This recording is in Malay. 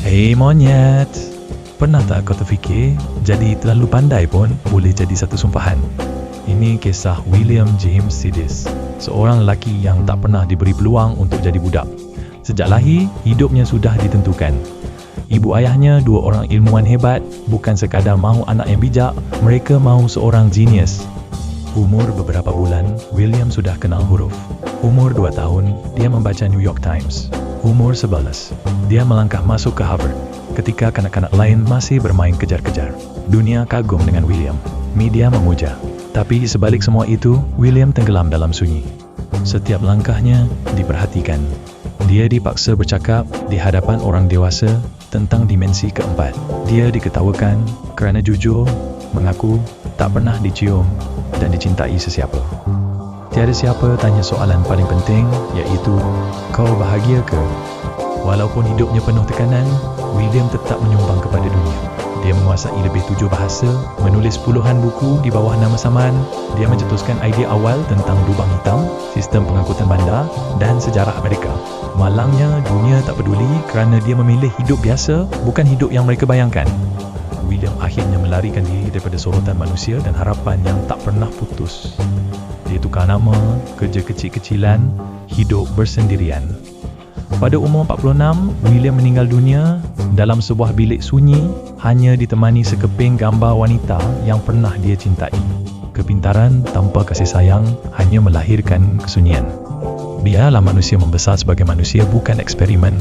Hei monyet, pernah tak kau terfikir jadi terlalu pandai pun boleh jadi satu sumpahan? Ini kisah William James Sidis, seorang lelaki yang tak pernah diberi peluang untuk jadi budak. Sejak lahir, hidupnya sudah ditentukan. Ibu ayahnya dua orang ilmuwan hebat, bukan sekadar mahu anak yang bijak, mereka mahu seorang genius. Umur beberapa bulan, William sudah kenal huruf. Umur 2 tahun, dia membaca New York Times. Umur 11, dia melangkah masuk ke Harvard ketika kanak-kanak lain masih bermain kejar-kejar. Dunia kagum dengan William. Media memuja. Tapi sebalik semua itu, William tenggelam dalam sunyi. Setiap langkahnya diperhatikan. Dia dipaksa bercakap di hadapan orang dewasa tentang dimensi keempat. Dia diketawakan kerana jujur, mengaku tak pernah dicium dan dicintai sesiapa. Tiada siapa tanya soalan paling penting, iaitu, kau bahagia ke? Walaupun hidupnya penuh tekanan, William tetap menyumbang kepada dunia. Dia menguasai lebih 7 bahasa, menulis puluhan buku di bawah nama saman. Dia mencetuskan idea awal tentang lubang hitam, sistem pengangkutan bandar dan sejarah Amerika. Malangnya, dunia tak peduli kerana dia memilih hidup biasa, bukan hidup yang mereka bayangkan. William akhirnya melarikan diri daripada sorotan manusia dan harapan yang tak pernah putus. Dia tukar nama, kerja kecil-kecilan, hidup bersendirian. Pada umur 46, William meninggal dunia dalam sebuah bilik sunyi, hanya ditemani sekeping gambar wanita yang pernah dia cintai. Kepintaran tanpa kasih sayang hanya melahirkan kesunyian. Biarlah manusia membesar sebagai manusia, bukan eksperimen.